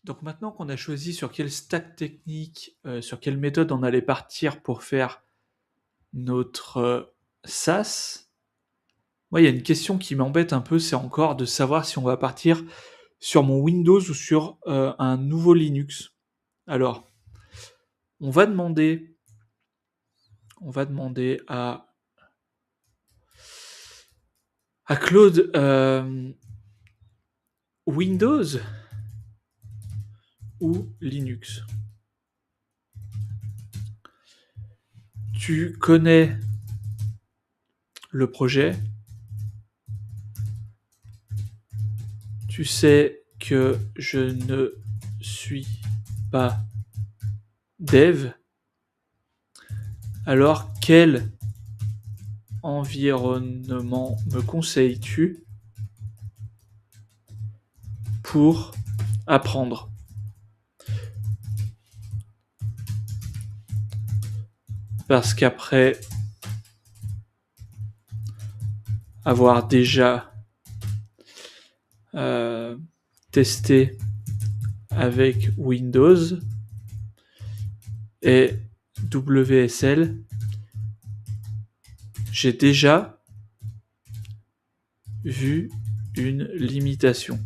Donc maintenant qu'on a choisi sur quelle stack technique, sur quelle méthode on allait partir pour faire notre SaaS, moi il y a une question qui m'embête un peu, c'est encore de savoir si on va partir sur mon Windows ou sur un nouveau Linux. Alors, on va demander, à Claude Windows ou Linux. Tu connais le projet, tu sais que je ne suis pas dev, alors quel environnement me conseilles-tu pour apprendre? Parce qu'après avoir déjà testé avec Windows et WSL, j'ai déjà vu une limitation.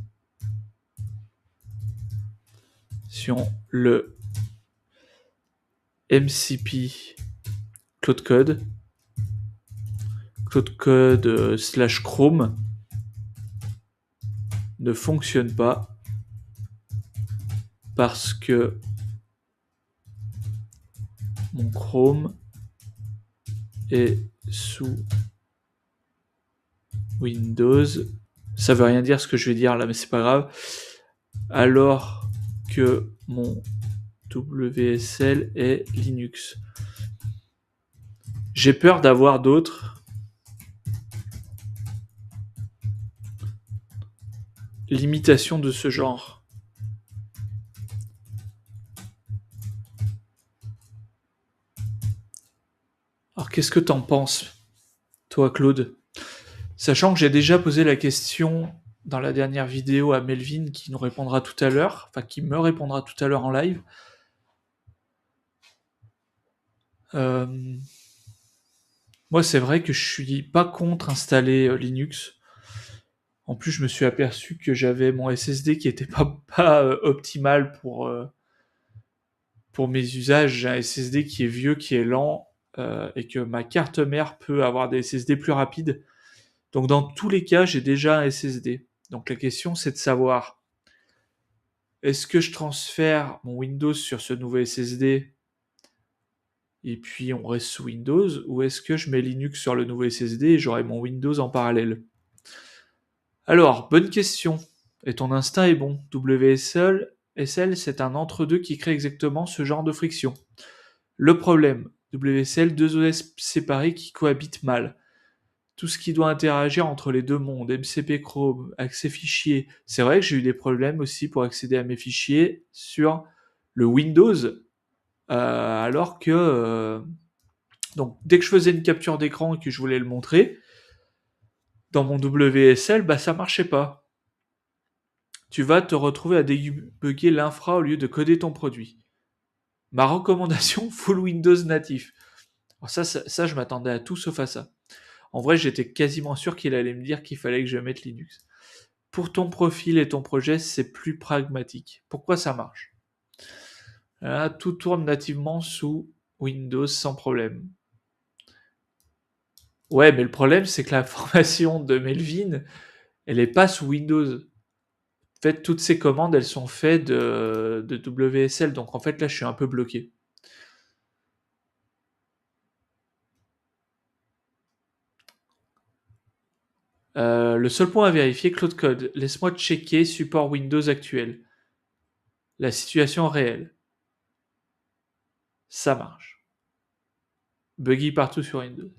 Sur le MCP Cloud Code, / Chrome ne fonctionne pas parce que mon Chrome est sous Windows. Ça veut rien dire ce que je vais dire là, mais c'est pas grave. Alors que mon WSL est Linux. J'ai peur d'avoir d'autres limitations de ce genre. Alors qu'est-ce que t'en penses, toi Claude? Sachant que j'ai déjà posé la question dans la dernière vidéo à Melvin qui nous répondra tout à l'heure, enfin qui me répondra tout à l'heure en live. Moi, c'est vrai que je suis pas contre installer Linux. En plus, je me suis aperçu que j'avais mon SSD qui était pas optimal pour mes usages. J'ai un SSD qui est vieux, qui est lent, et que ma carte mère peut avoir des SSD plus rapides. Donc, dans tous les cas, j'ai déjà un SSD. Donc, la question, c'est de savoir, est-ce que je transfère mon Windows sur ce nouveau SSD et puis on reste sous Windows, ou est-ce que je mets Linux sur le nouveau SSD et j'aurai mon Windows en parallèle? Alors, bonne question. Et ton instinct est bon. WSL, c'est un entre-deux qui crée exactement ce genre de friction. Le problème, WSL, deux OS séparés qui cohabitent mal. Tout ce qui doit interagir entre les deux mondes, MCP Chrome, accès fichiers. C'est vrai que j'ai eu des problèmes aussi pour accéder à mes fichiers sur le Windows, alors que donc dès que je faisais une capture d'écran et que je voulais le montrer, dans mon WSL, bah ça marchait pas. Tu vas te retrouver à débugger l'infra au lieu de coder ton produit. Ma recommandation, full Windows natif. Alors ça, je m'attendais à tout sauf à ça. En vrai, j'étais quasiment sûr qu'il allait me dire qu'il fallait que je mette Linux. Pour ton profil et ton projet, c'est plus pragmatique. Pourquoi ça marche? Là, tout tourne nativement sous Windows sans problème. Ouais, mais le problème, c'est que la formation de Melvin, elle est pas sous Windows. En fait, toutes ces commandes, elles sont faites de WSL. Donc, en fait, là, je suis un peu bloqué. Le seul point à vérifier, Cloud Code. Laisse-moi checker support Windows actuel. La situation réelle. Ça marche. Buggy partout sur Windows.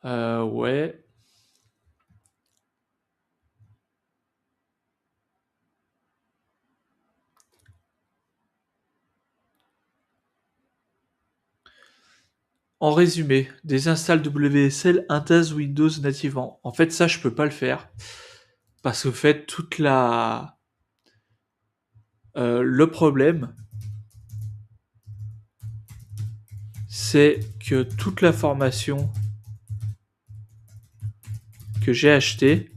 Ouais. En résumé, désinstalle WSL, intègre Windows nativement. En fait, ça, je peux pas le faire. Parce qu'au fait, le problème, c'est que toute la formation que j'ai achetée,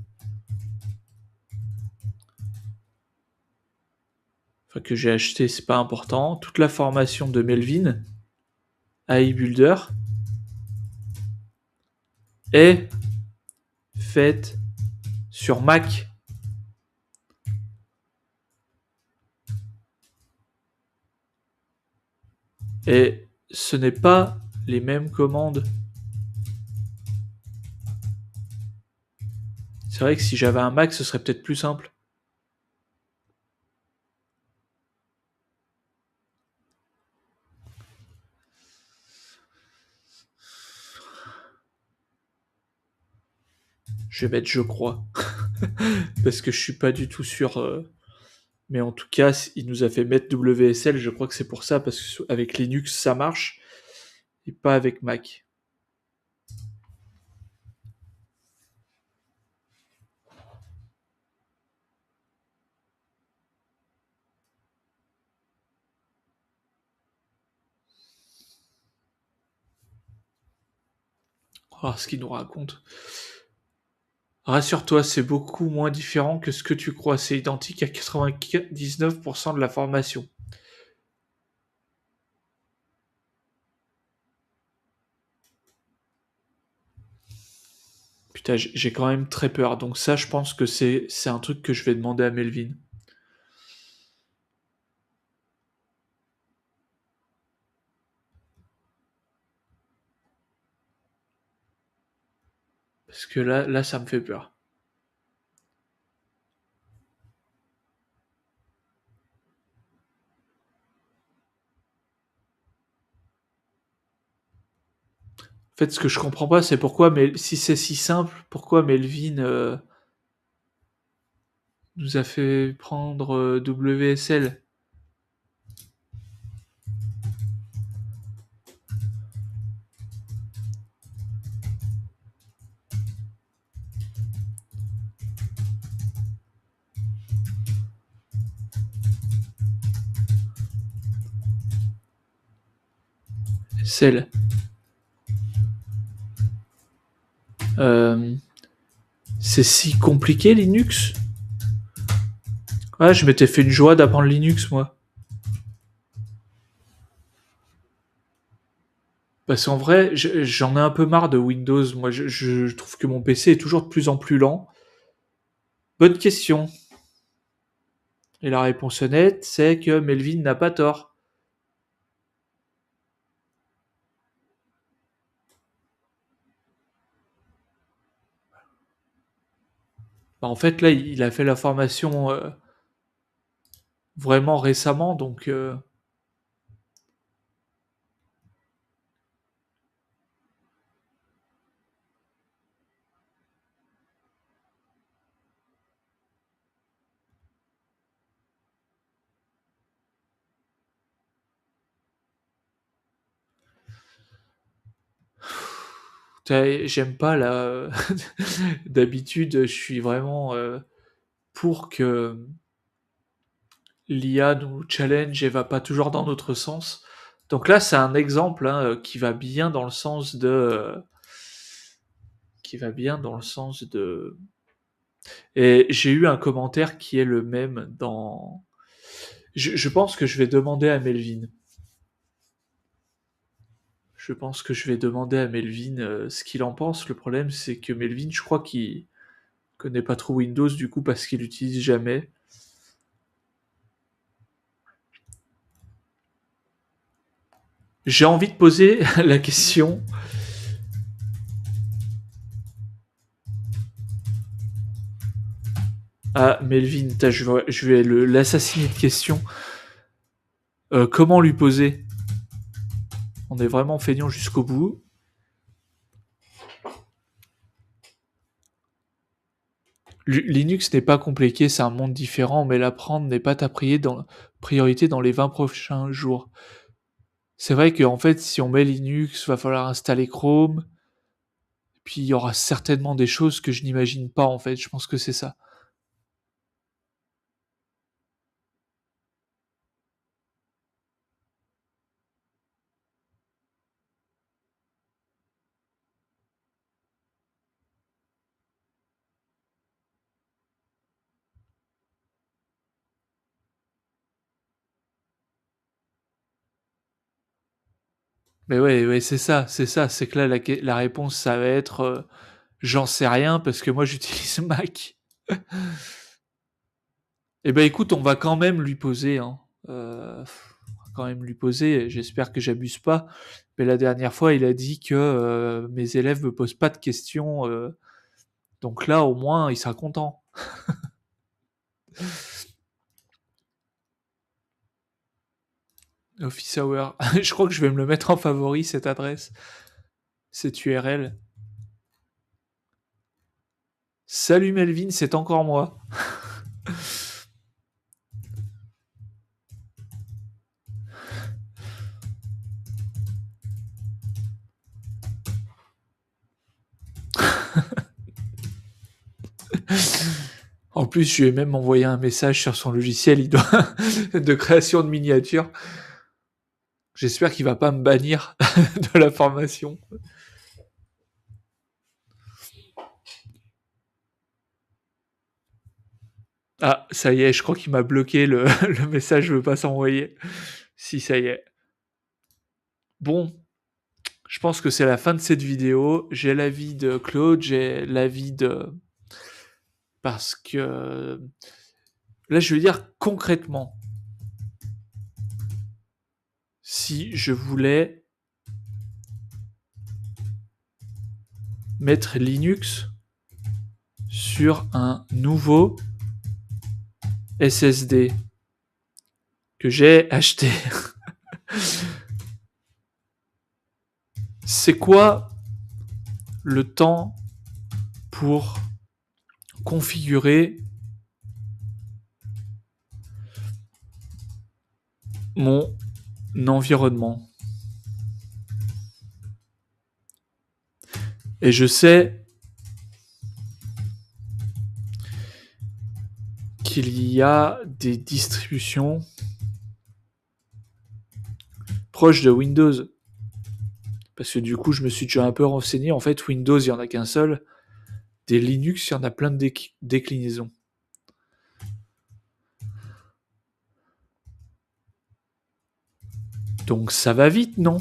enfin que j'ai acheté, c'est pas important, toute la formation de Melvin, AI Builder, est faite sur Mac. Et ce n'est pas les mêmes commandes. C'est vrai que si j'avais un Mac, ce serait peut-être plus simple. Je vais mettre je crois. Parce que je suis pas du tout sûr. Mais en tout cas, il nous a fait mettre WSL, je crois que c'est pour ça, parce qu'avec Linux ça marche, et pas avec Mac. On va voir ce qu'il nous raconte. Rassure-toi, c'est beaucoup moins différent que ce que tu crois, c'est identique à 99% de la formation. Putain, j'ai quand même très peur, donc ça je pense que c'est un truc que je vais demander à Melvin. Parce que là ça me fait peur. En fait, ce que je comprends pas, c'est pourquoi, mais si c'est si simple, pourquoi Melvin nous a fait prendre WSL. Celle. Euh, c'est si compliqué Linux. Ouais, je m'étais fait une joie d'apprendre Linux, moi. Parce qu'en vrai, j'en ai un peu marre de Windows. Moi, je trouve que mon PC est toujours de plus en plus lent. Bonne question. Et la réponse honnête, c'est que Melvin n'a pas tort. Bah, en fait, là, il a fait la formation vraiment récemment, donc j'aime pas la. D'habitude, je suis vraiment pour que l'IA nous challenge et va pas toujours dans notre sens. Donc là, c'est un exemple hein, qui va bien dans le sens de, qui va bien dans le sens de. Et j'ai eu un commentaire qui est le même dans. Je pense que je vais demander à Melvin. Je pense que je vais demander à Melvin ce qu'il en pense. Le problème, c'est que Melvin, je crois qu'il connaît pas trop Windows du coup parce qu'il l'utilise jamais. J'ai envie de poser la question. Ah, Melvin, je vais l'assassiner de questions. Comment lui poser? On est vraiment feignant jusqu'au bout. Linux n'est pas compliqué, c'est un monde différent, mais l'apprendre n'est pas ta priorité dans les 20 prochains jours. C'est vrai qu'en fait, si on met Linux, va falloir installer Chrome, puis il y aura certainement des choses que je n'imagine pas, en fait, je pense que c'est ça. Mais ouais, c'est que là, la réponse, ça va être, j'en sais rien parce que moi, j'utilise Mac. Eh ben, écoute, on va quand même lui poser, hein. On va quand même lui poser. J'espère que j'abuse pas. Mais la dernière fois, il a dit que mes élèves me posent pas de questions. Donc là, au moins, il sera content. Office Hour. Je crois que je vais me le mettre en favori, cette adresse, cette URL. Salut Melvin, c'est encore moi. En plus, je lui ai même envoyé un message sur son logiciel de création de miniatures. J'espère qu'il va pas me bannir de la formation. Ah, ça y est, je crois qu'il m'a bloqué le message, je veux pas s'envoyer. Si, ça y est. Bon, je pense que c'est la fin de cette vidéo. J'ai l'avis de Claude, j'ai l'avis de... Parce que... Là, je veux dire concrètement, si je voulais mettre Linux sur un nouveau SSD que j'ai acheté, c'est quoi le temps pour configurer mon environnement? Et je sais qu'il y a des distributions proches de Windows. Parce que du coup, je me suis déjà un peu renseigné. En fait, Windows, il n'y en a qu'un seul. Des Linux, il y en a plein de déclinaisons. Donc ça va vite, non?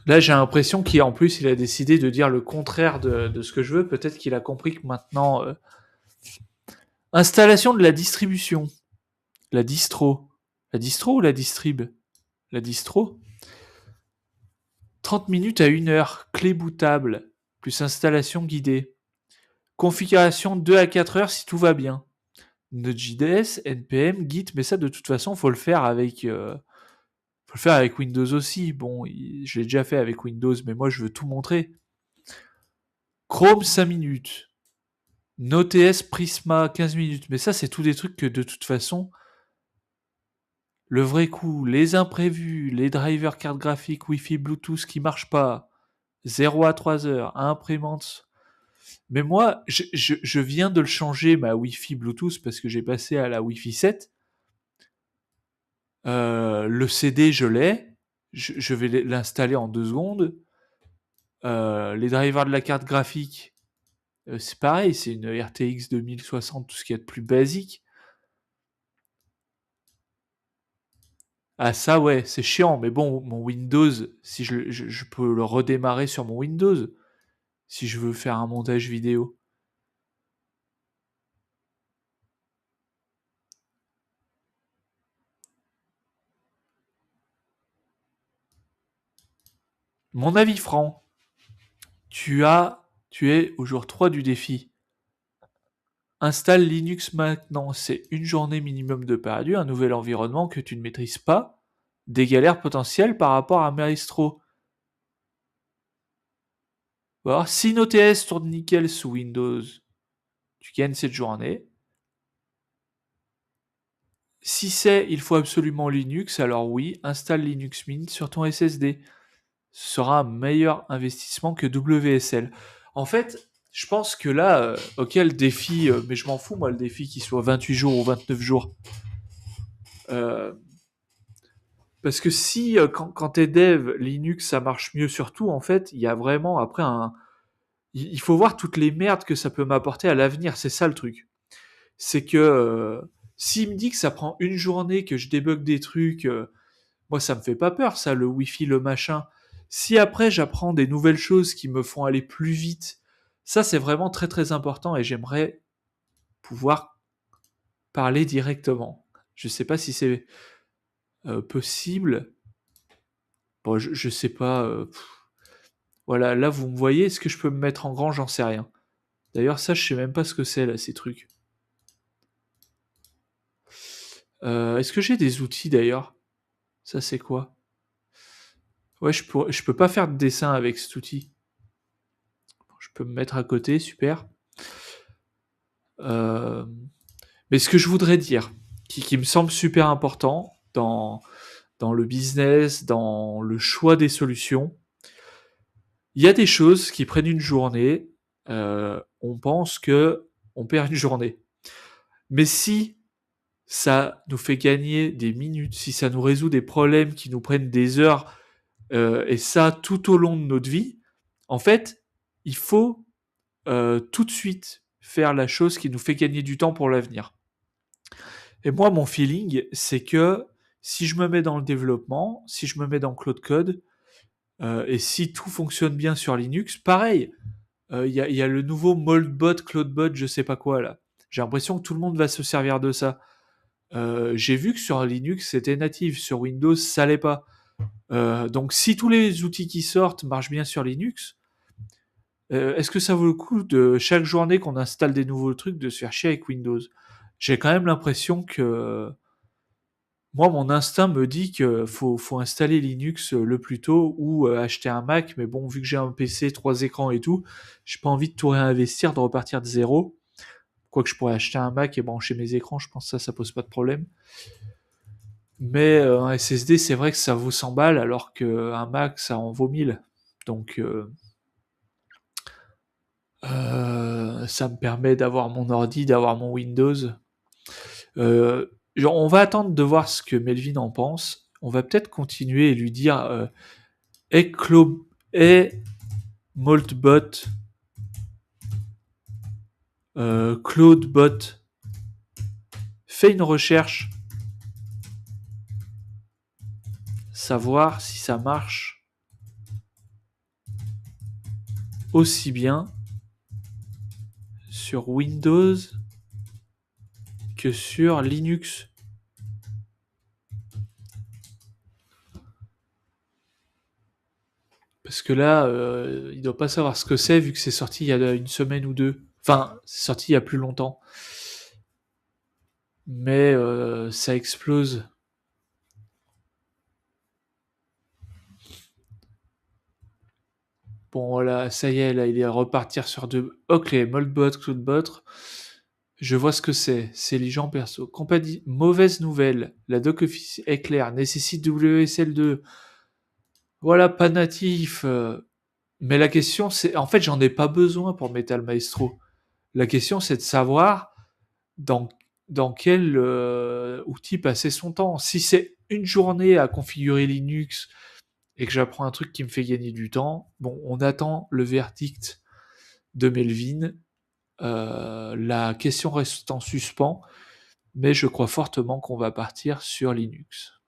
Là, j'ai l'impression qu'en plus, il a décidé de dire le contraire de ce que je veux. Peut-être qu'il a compris que maintenant... Installation de la distribution. La distro. La distro ou la distrib? La distro. 30 minutes à 1 heure. Clé bootable. Plus installation guidée. Configuration 2 à 4 heures si tout va bien. Node.js, npm, git, mais ça de toute façon, faut le faire avec Windows aussi. Bon, je l'ai déjà fait avec Windows, mais moi je veux tout montrer. Chrome 5 minutes. Node.js Prisma 15 minutes. Mais ça, c'est tous des trucs que de toute façon, le vrai coup, les imprévus, les drivers carte graphique, Wi-Fi, Bluetooth qui marchent pas, 0 à 3 heures, imprimante. Mais moi, je viens de le changer, ma Wi-Fi Bluetooth, parce que j'ai passé à la Wi-Fi 7. Le CD, je l'ai. Je vais l'installer en 2 secondes. Les drivers de la carte graphique, c'est pareil, c'est une RTX 2060, tout ce qu'il y a de plus basique. Ah ça ouais, c'est chiant, mais bon, mon Windows, si je peux le redémarrer sur mon Windows, si je veux faire un montage vidéo. Mon avis franc, tu es au jour 3 du défi. Installe Linux maintenant, c'est une journée minimum de perdu, un nouvel environnement que tu ne maîtrises pas, des galères potentielles par rapport à Maestro. Alors, si NoTS tourne nickel sous Windows, tu gagnes cette journée. Si c'est il faut absolument Linux, alors oui, installe Linux Mint sur ton SSD. Ce sera un meilleur investissement que WSL. En fait, je pense que là, ok, le défi, mais je m'en fous, moi, le défi qu'il soit 28 jours ou 29 jours. Euh, Parce que si, quand t'es dev, Linux, ça marche mieux sur tout, en fait, il y a vraiment après un. Il faut voir toutes les merdes que ça peut m'apporter à l'avenir, c'est ça le truc. C'est que s'il me dit que ça prend une journée, que je débug des trucs, moi ça me fait pas peur, ça, le Wi-Fi, le machin. Si après j'apprends des nouvelles choses qui me font aller plus vite, ça c'est vraiment très très important et j'aimerais pouvoir parler directement. Je sais pas si c'est possible. Bon, je sais pas. Voilà, là vous me voyez, est-ce que je peux me mettre en grand? J'en sais rien. D'ailleurs, ça, je sais même pas ce que c'est là, ces trucs. Est-ce que j'ai des outils d'ailleurs? Ça, c'est quoi? Ouais, je peux pas faire de dessin avec cet outil. Je peux me mettre à côté, super. Euh, Mais ce que je voudrais dire, qui me semble super important dans le business, dans le choix des solutions, il y a des choses qui prennent une journée. On pense que on perd une journée. Mais si ça nous fait gagner des minutes, si ça nous résout des problèmes qui nous prennent des heures, et ça tout au long de notre vie, en fait, il faut tout de suite faire la chose qui nous fait gagner du temps pour l'avenir. Et moi, mon feeling, c'est que si je me mets dans le développement, si je me mets dans Cloud Code, et si tout fonctionne bien sur Linux, pareil, y a le nouveau Moldbot, CloudBot, je sais pas quoi là. J'ai l'impression que tout le monde va se servir de ça. J'ai vu que sur Linux c'était natif, sur Windows ça l'est pas. Donc si tous les outils qui sortent marchent bien sur Linux, est-ce que ça vaut le coup de chaque journée qu'on installe des nouveaux trucs de se faire chier avec Windows? J'ai quand même l'impression que moi mon instinct me dit que faut installer Linux le plus tôt ou acheter un Mac, mais bon vu que j'ai un PC, 3 écrans et tout, j'ai pas envie de tout réinvestir, de repartir de zéro. Quoique je pourrais acheter un Mac et brancher mes écrans, je pense que ça pose pas de problème. Mais un SSD, c'est vrai que ça vaut 100 balles, alors qu'un Mac, ça en vaut 1000. Donc, ça me permet d'avoir mon ordi, d'avoir mon Windows. On va attendre de voir ce que Melvin en pense. On va peut-être continuer et lui dire hey Maltbot, Claudebot, fais une recherche, savoir si ça marche aussi bien sur Windows que sur Linux. Parce que là, il doit pas savoir ce que c'est vu que c'est sorti il y a une semaine ou deux. Enfin, c'est sorti il y a plus longtemps. Mais ça explose. Bon voilà, ça y est, là, il est à repartir sur deux. Ok, Moldbot, Cloudbot. Je vois ce que c'est. C'est les gens perso. Compagnie. Mauvaise nouvelle. La doc office est claire. Nécessite WSL2. Voilà, pas natif. Mais la question, c'est. En fait, j'en ai pas besoin pour Metal Maestro. La question, c'est de savoir dans, dans quel outil passer son temps. Si c'est une journée à configurer Linux et que j'apprends un truc qui me fait gagner du temps, bon, on attend le verdict de Melvin. La question reste en suspens, mais je crois fortement qu'on va partir sur Linux.